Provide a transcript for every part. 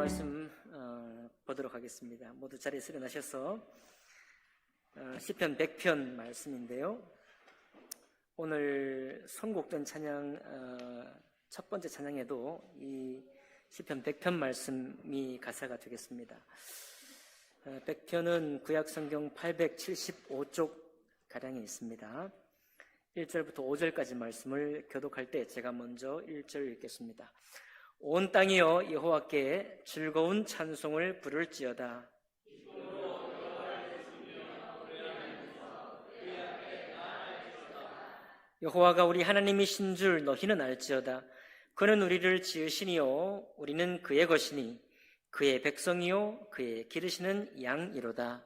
말씀 보도록 하겠습니다. 모두 자리에서 일어나셔서 시편 100편 말씀인데요. 오늘 선곡된 찬양 첫 번째 찬양에도 이 시편 100편 말씀이 가사가 되겠습니다. 100편은 구약성경 875쪽 가량에 있습니다. 1절부터 5절까지 말씀을 교독할 때 제가 먼저 1절 읽겠습니다. 온 땅이여 여호와께 즐거운 찬송을 부를지어다. 여호와가 우리 하나님이신 줄 너희는 알지어다. 그는 우리를 지으시니요 우리는 그의 것이니 그의 백성이요 그의 기르시는 양이로다.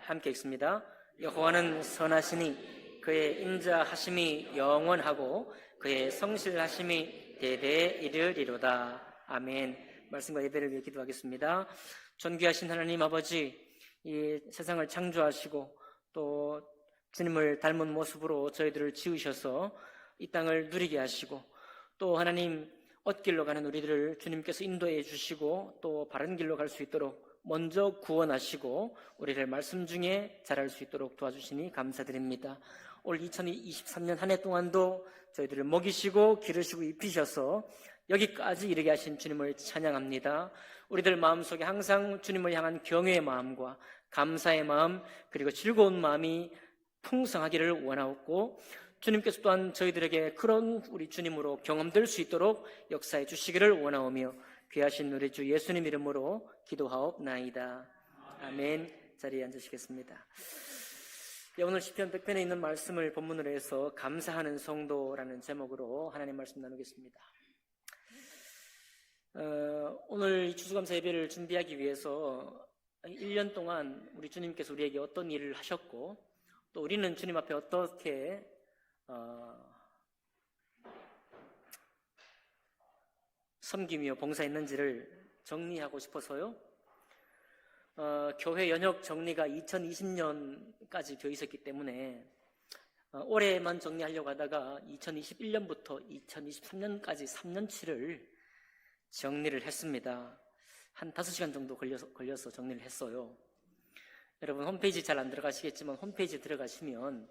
함께 읽습니다. 여호와는 선하시니 그의 인자하심이 영원하고 그의 성실하심이 대대에 이르리로다. 아멘. 말씀과 예배를 위해 기도하겠습니다. 존귀하신 하나님 아버지, 이 세상을 창조하시고 또 주님을 닮은 모습으로 저희들을 지으셔서 이 땅을 누리게 하시고 또 하나님 엇길로 가는 우리들을 주님께서 인도해 주시고 또 바른 길로 갈 수 있도록 먼저 구원하시고 우리를 말씀 중에 자랄 수 있도록 도와주시니 감사드립니다. 올 2023년 한 해 동안도 저희들을 먹이시고 기르시고 입히셔서 여기까지 이르게 하신 주님을 찬양합니다. 우리들 마음속에 항상 주님을 향한 경외의 마음과 감사의 마음 그리고 즐거운 마음이 풍성하기를 원하옵고 주님께서 또한 저희들에게 그런 우리 주님으로 경험될 수 있도록 역사해 주시기를 원하오며 귀하신 우리 주 예수님 이름으로 기도하옵나이다. 아멘. 자리에 앉으시겠습니다. 오늘 시편 100편에 있는 말씀을 본문으로 해서 감사하는 성도라는 제목으로 하나님 말씀 나누겠습니다. 오늘 추수감사 예배를 준비하기 위해서 1년 동안 우리 주님께서 우리에게 어떤 일을 하셨고 또 우리는 주님 앞에 어떻게 섬기며 봉사했는지를 정리하고 싶어서요. 교회 연역 정리가 2020년까지 되어 있었기 때문에 올해만 정리하려고 하다가 2021년부터 2023년까지 3년치를 정리를 했습니다. 한 5시간 정도 걸려서 정리를 했어요. 여러분 홈페이지 잘 안 들어가시겠지만 홈페이지에 들어가시면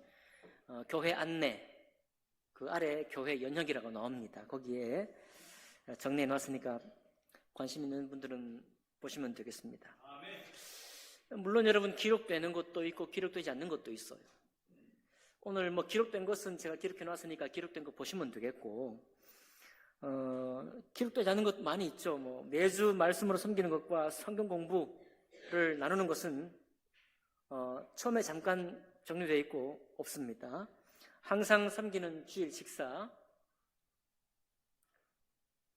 교회 안내 그 아래 교회 연역이라고 나옵니다. 거기에 정리해 놨으니까 관심 있는 분들은 보시면 되겠습니다. 물론 여러분 기록되는 것도 있고 기록되지 않는 것도 있어요. 오늘 기록된 것은 제가 기록해 놨으니까 기록된 거 보시면 되겠고 기록되지 않은 것 많이 있죠. 매주 말씀으로 섬기는 것과 성경 공부를 나누는 것은 처음에 잠깐 정리되어 있고 없습니다. 항상 섬기는 주일 식사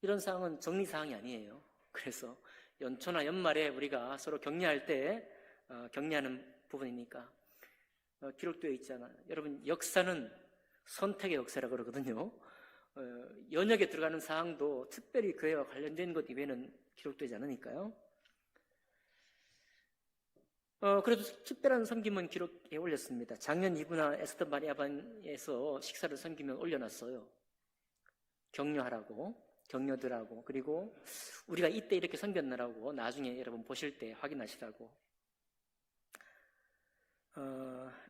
이런 사항은 정리사항이 아니에요. 그래서 연초나 연말에 우리가 서로 격려할 때 격려하는 부분이니까 기록되어 있잖아요. 여러분 역사는 선택의 역사라고 그러거든요. 연역에 들어가는 사항도 특별히 교회와 관련된 것 이외에는 기록되지 않으니까요. 그래도 특별한 섬김은 기록에 올렸습니다. 작년 이브나 에스더 마리아반에서 식사를 섬기면 올려놨어요. 격려하라고. 격려들하고 그리고 우리가 이때 이렇게 섬겼느라고 나중에 여러분 보실 때 확인하시라고.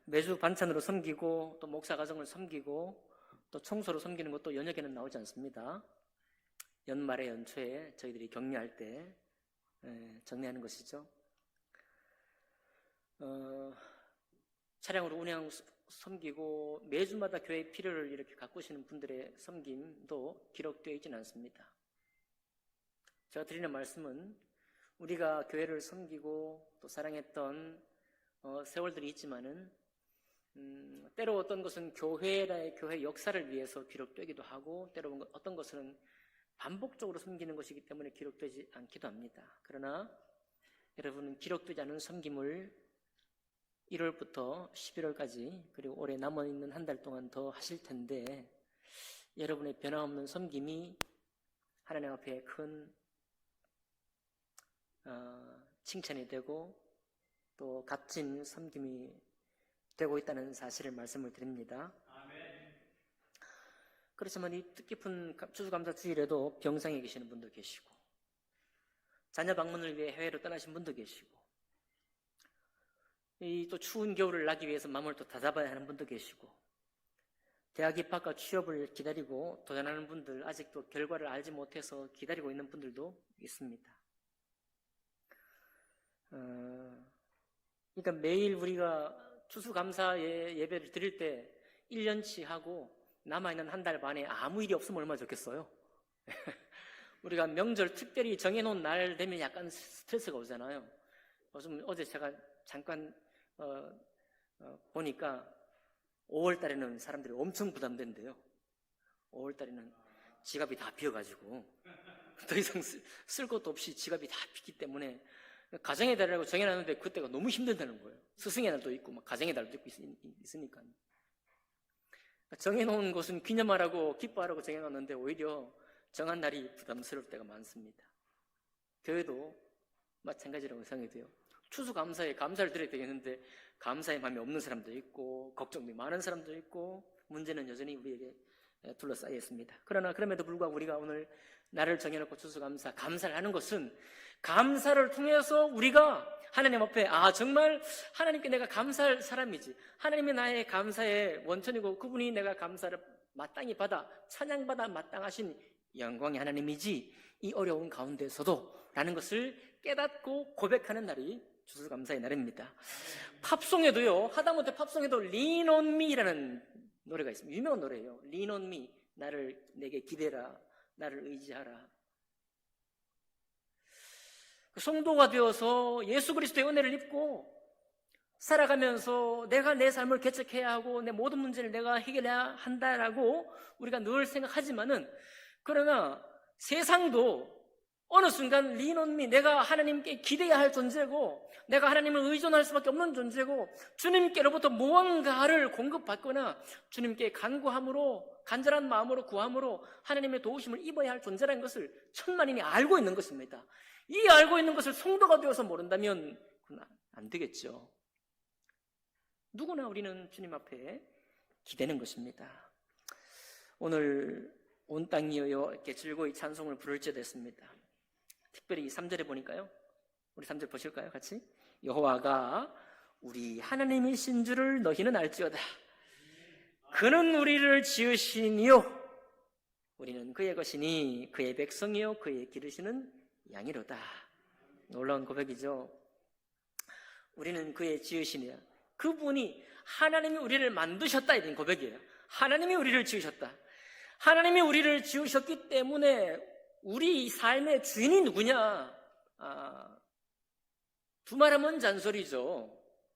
매주 반찬으로 섬기고 또 목사 가정을 섬기고 또 청소로 섬기는 것도 연역에는 나오지 않습니다. 연말에 연초에 저희들이 격려할 때 정리하는 것이죠. 차량으로 운행 섬기고 매주마다 교회 필요를 이렇게 가꾸시는 분들의 섬김도 기록되어 있지는 않습니다. 제가 드리는 말씀은 우리가 교회를 섬기고 또 사랑했던 세월들이 있지만은 때로 어떤 것은 교회 역사를 위해서 기록되기도 하고 때로 어떤 것은 반복적으로 섬기는 것이기 때문에 기록되지 않기도 합니다. 그러나 여러분은 기록되지 않은 섬김을 1월부터 11월까지 그리고 올해 남아있는 한 달 동안 더 하실 텐데 여러분의 변함없는 섬김이 하나님 앞에 큰 칭찬이 되고 또 값진 섬김이 되고 있다는 사실을 말씀을 드립니다. 그렇지만 이 뜻깊은 추수감사 주일에도 병상에 계시는 분도 계시고, 자녀 방문을 위해 해외로 떠나신 분도 계시고, 이 또 추운 겨울을 나기 위해서 마음을 또 다잡아야 하는 분도 계시고, 대학 입학과 취업을 기다리고 도전하는 분들, 아직도 결과를 알지 못해서 기다리고 있는 분들도 있습니다. 그러니까 매일 우리가 추수감사 예배를 드릴 때 1년치 하고 남아있는 한 달 반에 아무 일이 없으면 얼마나 좋겠어요. 우리가 명절 특별히 정해놓은 날 되면 약간 스트레스가 오잖아요. 어제 제가 잠깐 보니까 5월 달에는 사람들이 엄청 부담된대요. 5월 달에는 지갑이 다 비어가지고 더 이상 쓸 것도 없이 지갑이 다 비기 때문에 가정의 달이라고 정해놨는데 그때가 너무 힘들다는 거예요. 스승의 날도 있고 막 가정의 달도 있으니까. 정해놓은 것은 기념하라고 기뻐하라고 정해놨는데 오히려 정한 날이 부담스러울 때가 많습니다. 교회도 마찬가지라고 생각이 돼요. 추수감사에 감사를 드려야 되겠는데 감사의 마음이 없는 사람도 있고 걱정이 많은 사람도 있고 문제는 여전히 우리에게 둘러싸여 있습니다. 그러나 그럼에도 불구하고 우리가 오늘 날을 정해놓고 추수감사, 감사를 하는 것은 감사를 통해서 우리가 하나님 앞에 정말 하나님께 내가 감사할 사람이지, 하나님이 나의 감사의 원천이고 그분이 내가 감사를 마땅히 받아 찬양받아 마땅하신 영광의 하나님이지 이 어려운 가운데서도 라는 것을 깨닫고 고백하는 날이 추수감사의 날입니다. 팝송에도요, 하다못해 팝송에도 Lean on Me라는 노래가 있습니다. 유명한 노래예요. Lean on Me, 나를 내게 기대라, 나를 의지하라. 성도가 되어서 예수 그리스도의 은혜를 입고 살아가면서 내가 내 삶을 개척해야 하고 내 모든 문제를 내가 해결해야 한다라고 우리가 늘 생각하지만은, 그러나 세상도 어느 순간 lean on me, 내가 하나님께 기대야 할 존재고 내가 하나님을 의존할 수밖에 없는 존재고 주님께로부터 무언가를 공급받거나 주님께 간구함으로, 간절한 마음으로 구함으로 하나님의 도우심을 입어야 할 존재라는 것을 천만인이 알고 있는 것입니다. 이 알고 있는 것을 성도가 되어서 모른다면 그건 안 되겠죠. 누구나 우리는 주님 앞에 기대는 것입니다. 오늘 온 땅이여 이렇게 즐거이 찬송을 부를지 됐습니다. 특별히 3절에 보니까요, 우리 3절 보실까요? 같이. 여호와가 우리 하나님이신 줄을 너희는 알지어다. 그는 우리를 지으시니요 우리는 그의 것이니 그의 백성이요 그의 기르시는 양이로다. 놀라운 고백이죠. 우리는 그의 지으시니요, 그분이, 하나님이 우리를 만드셨다, 이런 고백이에요. 하나님이 우리를 지으셨다. 하나님이 우리를 지으셨기 때문에 우리 삶의 주인이 누구냐? 두말하면 잔소리죠.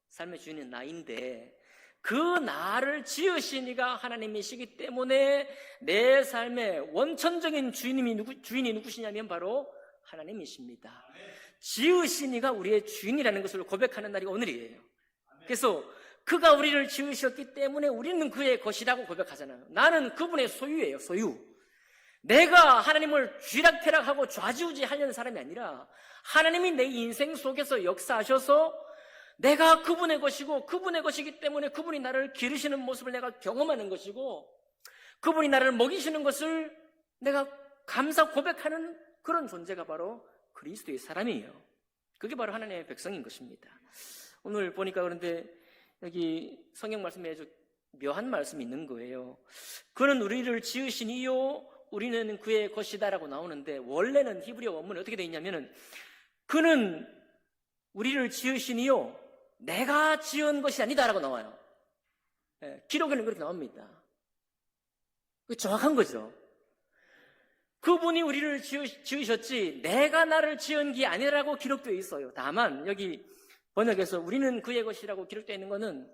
삶의 주인은 나인데 그 나를 지으신 이가 하나님이시기 때문에 내 삶의 원천적인 주인이 누구시냐면 바로 하나님이십니다. 지으신 이가 우리의 주인이라는 것을 고백하는 날이 오늘이에요. 그래서 그가 우리를 지으셨기 때문에 우리는 그의 것이라고 고백하잖아요. 나는 그분의 소유예요, 소유. 내가 하나님을 쥐락펴락하고 좌지우지하려는 사람이 아니라 하나님이 내 인생 속에서 역사하셔서 내가 그분의 것이고 그분의 것이기 때문에 그분이 나를 기르시는 모습을 내가 경험하는 것이고 그분이 나를 먹이시는 것을 내가 감사 고백하는 그런 존재가 바로 그리스도의 사람이에요. 그게 바로 하나님의 백성인 것입니다. 오늘 보니까 그런데 여기 성경 말씀에 아주 묘한 말씀이 있는 거예요. 그는 우리를 지으시니요 우리는 그의 것이다라고 나오는데, 원래는 히브리어 원문에 어떻게 되어 있냐면은 그는 우리를 지으시니요 내가 지은 것이 아니다라고 나와요. 기록에는 그렇게 나옵니다. 정확한 거죠. 그분이 우리를 지으셨지 내가 나를 지은 게 아니라고 기록되어 있어요. 다만 여기 번역에서 우리는 그의 것이라고 기록되어 있는 거는,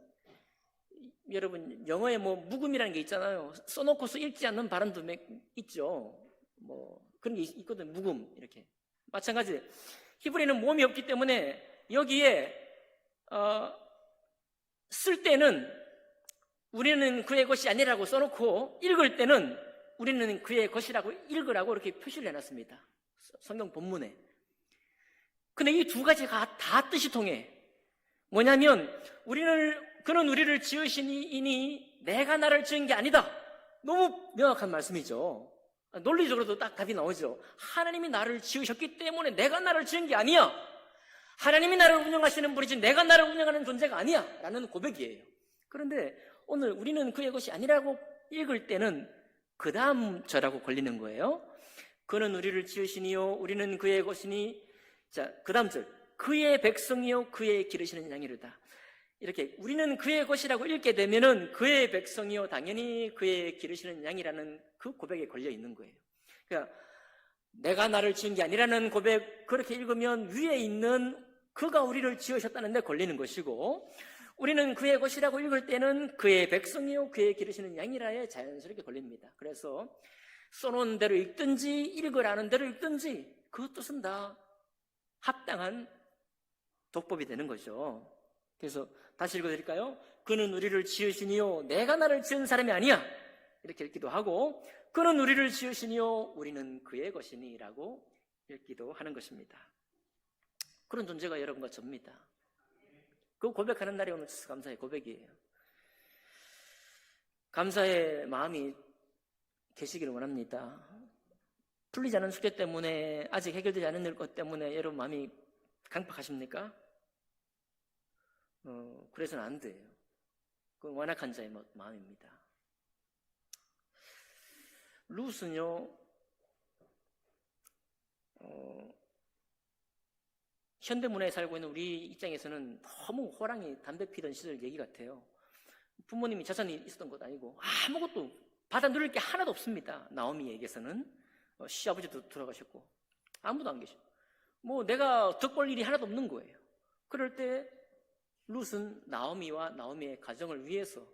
여러분 영어에 묵음이라는 게 있잖아요. 써놓고서 읽지 않는 발음도 있죠. 그런 게 있거든. 묵음, 이렇게. 마찬가지 히브리는 모음이 없기 때문에 여기에 쓸 때는 우리는 그의 것이 아니라고 써놓고 읽을 때는 우리는 그의 것이라고 읽으라고 이렇게 표시를 해놨습니다. 성경 본문에. 근데 이 두 가지가 다 뜻이 통해. 뭐냐면 그는 우리를 지으시니 내가 나를 지은 게 아니다. 너무 명확한 말씀이죠. 논리적으로도 딱 답이 나오죠. 하나님이 나를 지으셨기 때문에 내가 나를 지은 게 아니야. 하나님이 나를 운영하시는 분이지 내가 나를 운영하는 존재가 아니야 라는 고백이에요. 그런데 오늘 우리는 그의 것이 아니라고 읽을 때는 그 다음 절하고 걸리는 거예요. 그는 우리를 지으시니요 우리는 그의 것이니. 자, 그 다음 절, 그의 백성이요 그의 기르시는 양이로다. 이렇게 우리는 그의 것이라고 읽게 되면은 그의 백성이요 당연히 그의 기르시는 양이라는 그 고백에 걸려 있는 거예요. 그러니까 내가 나를 지은 게 아니라는 고백, 그렇게 읽으면 위에 있는 그가 우리를 지으셨다는 데 걸리는 것이고, 우리는 그의 것이라고 읽을 때는 그의 백성이요 그의 기르시는 양이라에 자연스럽게 걸립니다. 그래서 써놓은 대로 읽든지 읽으라는 대로 읽든지 그 뜻은 다 합당한 독법이 되는 거죠. 그래서 다시 읽어드릴까요? 그는 우리를 지으시니요 내가 나를 지은 사람이 아니야, 이렇게 읽기도 하고, 그는 우리를 지으시니요 우리는 그의 것이니 라고 읽기도 하는 것입니다. 그런 존재가 여러분과 접니다. 그 고백하는 날이 오늘 감사의 고백이에요. 감사의 마음이 계시기를 원합니다. 풀리지 않은 숙제 때문에, 아직 해결되지 않은 것 때문에 여러분 마음이 강팍하십니까? 그래서는 안 돼요. 그건 완악한 자의 마음입니다. 룻은요, 현대문화에 살고 있는 우리 입장에서는 너무 호랑이 담배 피던 시절 얘기 같아요. 부모님이 재산이 있었던 것도 아니고 아무것도 받아 누릴 게 하나도 없습니다. 나오미에게서는 시아버지도 돌아가셨고 아무도 안 계시고 뭐 내가 덕볼 일이 하나도 없는 거예요. 그럴 때 룻은 나오미와 나오미의 가정을 위해서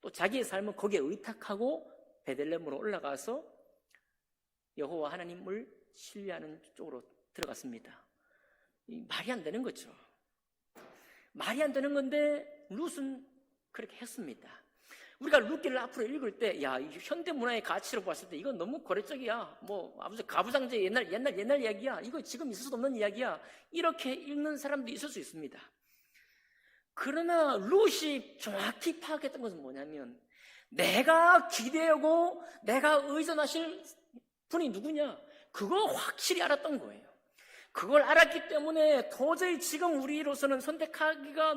또 자기의 삶은 거기에 의탁하고 베들레헴으로 올라가서 여호와 하나님을 신뢰하는 쪽으로 들어갔습니다. 말이 안 되는 거죠. 말이 안 되는 건데 룻은 그렇게 했습니다. 우리가 룻기를 앞으로 읽을 때, 야, 현대 문화의 가치로 봤을 때 이건 너무 고래적이야. 뭐 아버지 가부장제 옛날 이야기야. 이거 지금 있을 수 없는 이야기야. 이렇게 읽는 사람도 있을 수 있습니다. 그러나 룻이 정확히 파악했던 것은 뭐냐면, 내가 기대하고 내가 의존하실 분이 누구냐, 그거 확실히 알았던 거예요. 그걸 알았기 때문에 도저히 지금 우리로서는 선택하기가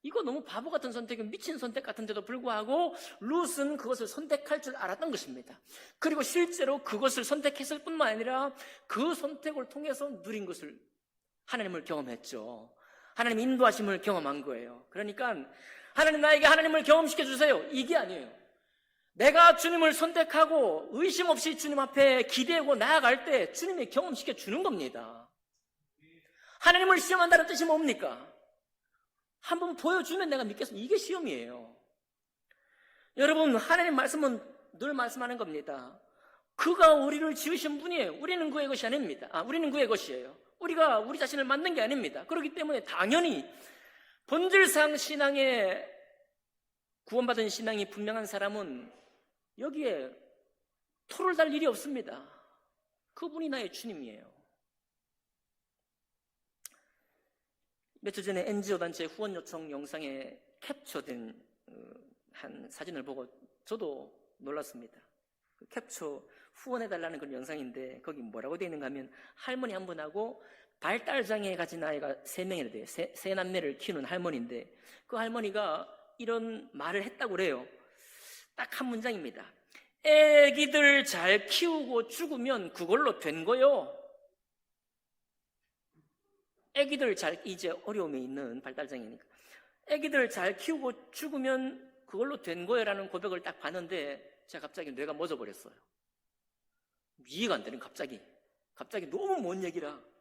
이거 너무 바보 같은 선택은 미친 선택 같은데도 불구하고 룻은 그것을 선택할 줄 알았던 것입니다. 그리고 실제로 그것을 선택했을 뿐만 아니라 그 선택을 통해서 누린 것을, 하나님을 경험했죠. 하나님 인도하심을 경험한 거예요. 그러니까 하나님 나에게 하나님을 경험시켜 주세요, 이게 아니에요. 내가 주님을 선택하고 의심 없이 주님 앞에 기대고 나아갈 때 주님이 경험시켜 주는 겁니다. 하나님을 시험한다는 뜻이 뭡니까? 한번 보여주면 내가 믿겠습니다. 이게 시험이에요. 여러분, 하나님 말씀은 늘 말씀하는 겁니다. 그가 우리를 지으신 분이에요. 우리는 그의 것이 아닙니다. 우리는 그의 것이에요. 우리가 우리 자신을 만든 게 아닙니다. 그렇기 때문에 당연히 본질상 신앙에 구원받은 신앙이 분명한 사람은 여기에 토를 달 일이 없습니다. 그분이 나의 주님이에요. 며칠 전에 NGO 단체 후원 요청 영상에 캡처된 한 사진을 보고 저도 놀랐습니다. 그 캡처 후원해달라는 그런 영상인데 거기 뭐라고 되어 있는가 하면, 할머니 한 분하고 발달장애 가진 아이가 3명이나 돼요. 세 남매를 키우는 할머니인데 그 할머니가 이런 말을 했다고 그래요. 딱 한 문장입니다. 애기들 잘 키우고 죽으면 그걸로 된 거요. 애기들 이제 어려움에 있는 발달장애니까 애기들 잘 키우고 죽으면 그걸로 된 거예요라는 고백을 딱 봤는데 제가 갑자기 뇌가 멎어버렸어요. 이해가 안 되는, 갑자기 너무 먼 얘기라.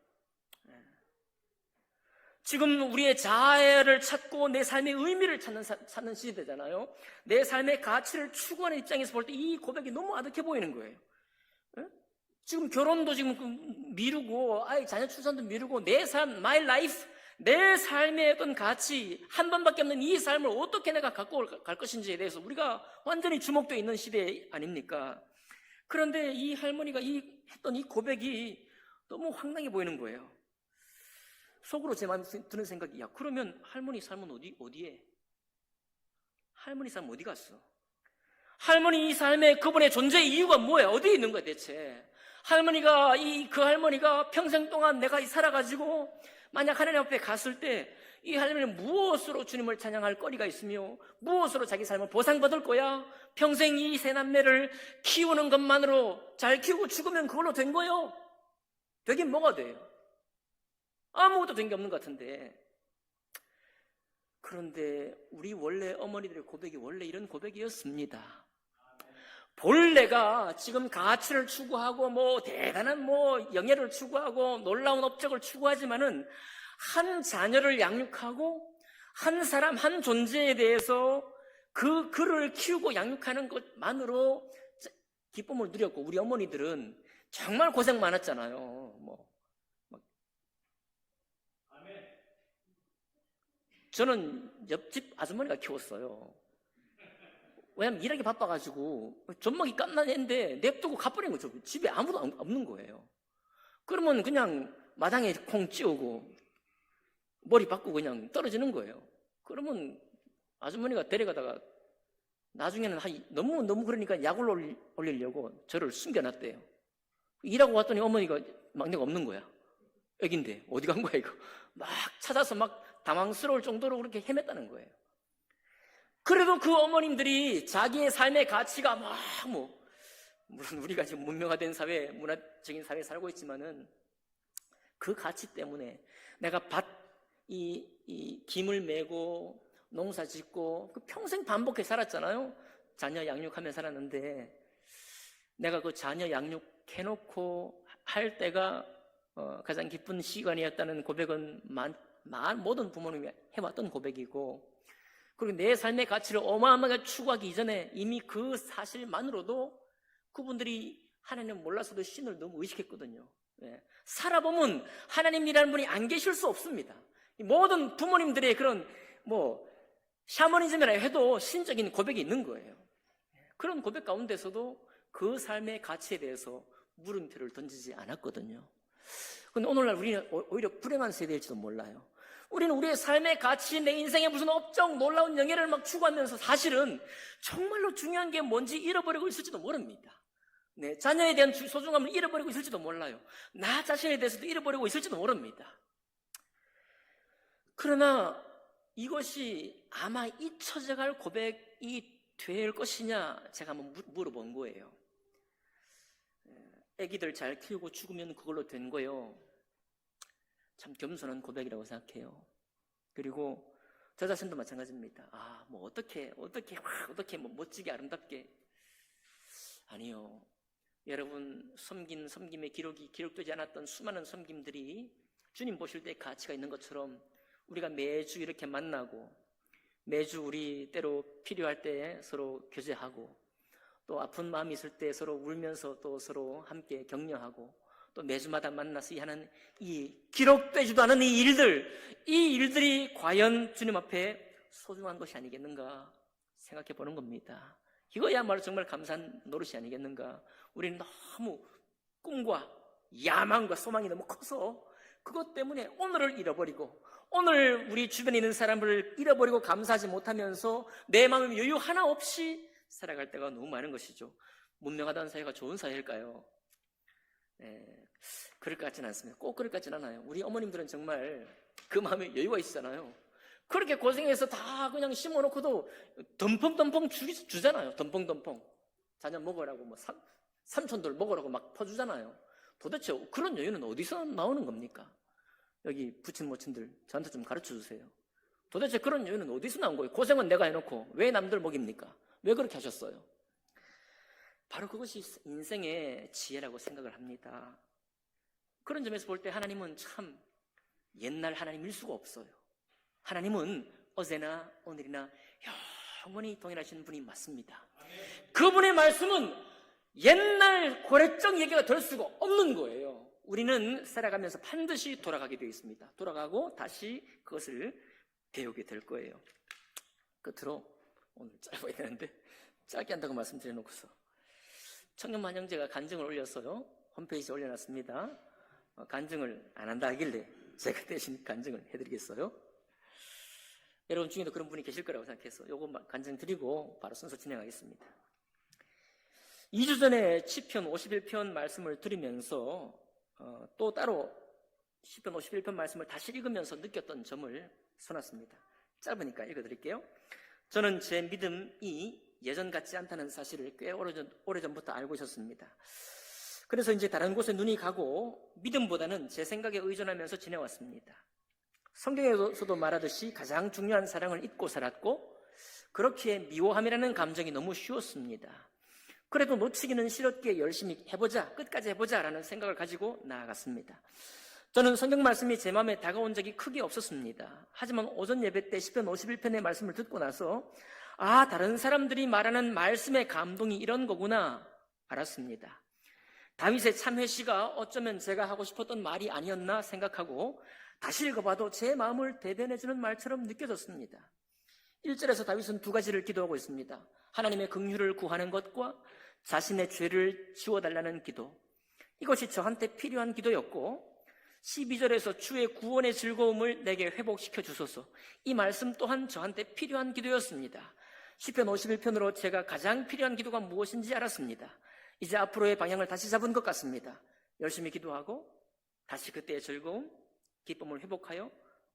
지금 우리의 자아를 찾고 내 삶의 의미를 찾는 시대잖아요. 내 삶의 가치를 추구하는 입장에서 볼 때 이 고백이 너무 아득해 보이는 거예요. 지금 결혼도 지금 미루고 자녀 출산도 미루고 내 삶, my life, 내 삶의 어떤 가치, 한 번밖에 없는 이 삶을 어떻게 내가 갖고 갈 것인지에 대해서 우리가 완전히 주목되어 있는 시대 아닙니까? 그런데 이 할머니가 했던 이 고백이 너무 황당해 보이는 거예요. 속으로 제 마음에 드는 생각이, 그러면 할머니 삶은 어디에? 할머니 삶 어디 갔어? 할머니 이 삶에 그분의 존재의 이유가 뭐야? 어디에 있는 거야 대체? 그 할머니가 평생 동안 내가 살아가지고 만약 하나님 앞에 갔을 때 이 할머니는 무엇으로 주님을 찬양할 거리가 있으며 무엇으로 자기 삶을 보상받을 거야? 평생 이 세 남매를 키우는 것만으로 잘 키우고 죽으면 그걸로 된 거요? 되긴 뭐가 돼요? 아무것도 된 게 없는 것 같은데. 그런데 우리 원래 어머니들의 고백이 원래 이런 고백이었습니다. 본래가 지금 가치를 추구하고 대단한 영예를 추구하고 놀라운 업적을 추구하지만은 한 자녀를 양육하고 한 사람 한 존재에 대해서 그를 키우고 양육하는 것만으로 기쁨을 누렸고, 우리 어머니들은 정말 고생 많았잖아요. 저는 옆집 아주머니가 키웠어요. 왜냐면 일하기 바빠가지고 젖먹이 깜나했는데 냅두고 가버린 거죠. 집에 아무도 없는 거예요. 그러면 그냥 마당에 콩 찌우고 머리 박고 그냥 떨어지는 거예요. 그러면 아주머니가 데려가다가 나중에는 너무 그러니까 약을 올리려고 저를 숨겨놨대요. 일하고 왔더니 어머니가 막내가 없는 거야. 애긴데 어디 간 거야 이거. 막 찾아서 막 당황스러울 정도로 그렇게 헤맸다는 거예요. 그래도 그 어머님들이 자기의 삶의 가치가 물론 우리가 지금 문명화된 사회, 문화적인 사회에 살고 있지만은 그 가치 때문에 내가 이 김을 메고 농사 짓고 평생 반복해 살았잖아요. 자녀 양육하며 살았는데 내가 그 자녀 양육해놓고 할 때가 가장 기쁜 시간이었다는 고백은 모든 부모님이 해왔던 고백이고, 그리고 내 삶의 가치를 어마어마하게 추구하기 이전에 이미 그 사실만으로도 그분들이 하나님을 몰라서도 신을 너무 의식했거든요. 살아보면 하나님이라는 분이 안 계실 수 없습니다. 모든 부모님들의 그런 샤머니즘이라 해도 신적인 고백이 있는 거예요. 그런 고백 가운데서도 그 삶의 가치에 대해서 물음표를 던지지 않았거든요. 근데 오늘날 우리는 오히려 불행한 세대일지도 몰라요. 우리는 우리의 삶의 가치, 내 인생에 무슨 업적, 놀라운 영예를 막 추구하면서 사실은 정말로 중요한 게 뭔지 잃어버리고 있을지도 모릅니다. 자녀에 대한 소중함을 잃어버리고 있을지도 몰라요. 나 자신에 대해서도 잃어버리고 있을지도 모릅니다. 그러나 이것이 아마 잊혀져갈 고백이 될 것이냐, 제가 한번 물어본 거예요. 애기들 잘 키우고 죽으면 그걸로 된 거예요. 참 겸손한 고백이라고 생각해요. 그리고 저 자신도 마찬가지입니다. 어떻게 멋지게 아름답게. 아니요. 여러분, 섬김의 기록되지 않았던 수많은 섬김들이 주님 보실 때 가치가 있는 것처럼 우리가 매주 이렇게 만나고 매주 우리 때로 필요할 때 서로 교제하고 또 아픈 마음이 있을 때 서로 울면서 또 서로 함께 격려하고 또 매주마다 만나서 하는 이 기록되지도 않은 이 일들이 과연 주님 앞에 소중한 것이 아니겠는가 생각해 보는 겁니다. 이거야말로 정말 감사한 노릇이 아니겠는가. 우리는 너무 꿈과 야망과 소망이 너무 커서 그것 때문에 오늘을 잃어버리고 오늘 우리 주변에 있는 사람을 잃어버리고 감사하지 못하면서 내 마음에 여유 하나 없이 살아갈 때가 너무 많은 것이죠. 문명하다는 사회가 좋은 사회일까요? 그럴 것 같지는 않습니다. 꼭 그럴 것 같지는 않아요. 우리 어머님들은 정말 그 마음에 여유가 있잖아요. 그렇게 고생해서 다 그냥 심어놓고도 덤펑덤펑 주잖아요. 덤펑덤펑. 자녀 먹으라고 삼촌들 먹으라고 막 퍼주잖아요. 도대체 그런 여유는 어디서 나오는 겁니까? 여기 부친 모친들 저한테 좀 가르쳐 주세요. 도대체 그런 여유는 어디서 나온 거예요? 고생은 내가 해놓고 왜 남들 먹입니까? 왜 그렇게 하셨어요? 바로 그것이 인생의 지혜라고 생각을 합니다. 그런 점에서 볼 때 하나님은 참 옛날 하나님일 수가 없어요. 하나님은 어제나 오늘이나 영원히 동일하신 분이 맞습니다. 그분의 말씀은 옛날 고래적 얘기가 될 수가 없는 거예요. 우리는 살아가면서 반드시 돌아가게 되어 있습니다. 돌아가고 다시 그것을 배우게 될 거예요. 끝으로 오늘 짧아야 되는데 짧게 한다고 말씀드려놓고서 청년만형제가 간증을 올렸어요. 홈페이지에 올려놨습니다. 간증을 안 한다 하길래 제가 대신 간증을 해드리겠어요. 여러분 중에도 그런 분이 계실 거라고 생각해서 요거 간증 드리고 바로 순서 진행하겠습니다. 2주 전에 시편 51편 말씀을 들으면서 또 따로 시편 51편 말씀을 다시 읽으면서 느꼈던 점을 써놨습니다. 짧으니까 읽어드릴게요. 저는 제 믿음이 예전 같지 않다는 사실을 꽤 오래전부터 알고 있었습니다. 그래서 이제 다른 곳에 눈이 가고 믿음보다는 제 생각에 의존하면서 지내왔습니다. 성경에서도 말하듯이 가장 중요한 사랑을 잊고 살았고 그렇게 미워함이라는 감정이 너무 쉬웠습니다. 그래도 놓치기는 싫었기에 열심히 해보자, 끝까지 해보자 라는 생각을 가지고 나아갔습니다. 저는 성경 말씀이 제 마음에 다가온 적이 크게 없었습니다. 하지만 오전 예배 때 시편 51편의 말씀을 듣고 나서 다른 사람들이 말하는 말씀의 감동이 이런 거구나 알았습니다. 다윗의 참회시가 어쩌면 제가 하고 싶었던 말이 아니었나 생각하고 다시 읽어봐도 제 마음을 대변해주는 말처럼 느껴졌습니다. 1절에서 다윗은 두 가지를 기도하고 있습니다. 하나님의 긍휼을 구하는 것과 자신의 죄를 지워달라는 기도. 이것이 저한테 필요한 기도였고 12절에서 주의 구원의 즐거움을 내게 회복시켜 주소서. 이 말씀 또한 저한테 필요한 기도였습니다. 시편 51편으로 제가 가장 필요한 기도가 무엇인지 알았습니다. 이제 앞으로의 방향을 다시 잡은 것 같습니다. 열심히 기도하고 다시 그때의 즐거움, 기쁨을 회복하여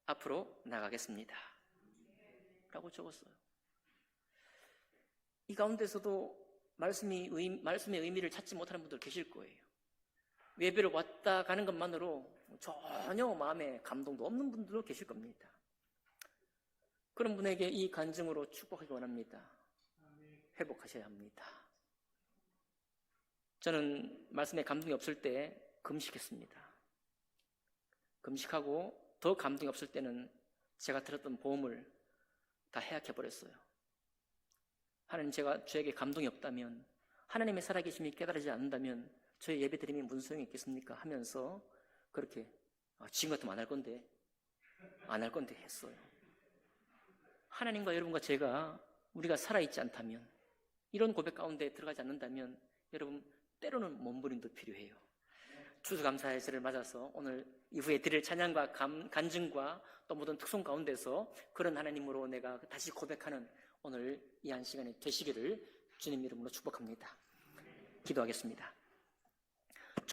앞으로 나가겠습니다. 라고 적었어요. 이 가운데서도 말씀의 의미를 찾지 못하는 분들 계실 거예요. 예배를 왔다 가는 것만으로 전혀 마음에 감동도 없는 분들도 계실 겁니다. 그런 분에게 이 간증으로 축복하기 원합니다. 회복하셔야 합니다. 저는 말씀에 감동이 없을 때 금식했습니다. 금식하고 더 감동이 없을 때는 제가 들었던 보험을 다 해약해버렸어요. 하나님, 저에게 감동이 없다면, 하나님의 살아계심이 깨달아지지 않는다면 저의 예배드림이 무슨 소용이 있겠습니까? 하면서 그렇게 지금 같으면 안 할 건데 했어요. 하나님과 여러분과 우리가 살아있지 않다면, 이런 고백 가운데 들어가지 않는다면 여러분 때로는 몸부림도 필요해요. 추수감사의 절을 맞아서 오늘 이후에 드릴 찬양과 간증과 또 모든 특송 가운데서 그런 하나님으로 내가 다시 고백하는 오늘 이 한 시간이 되시기를 주님 이름으로 축복합니다. 기도하겠습니다.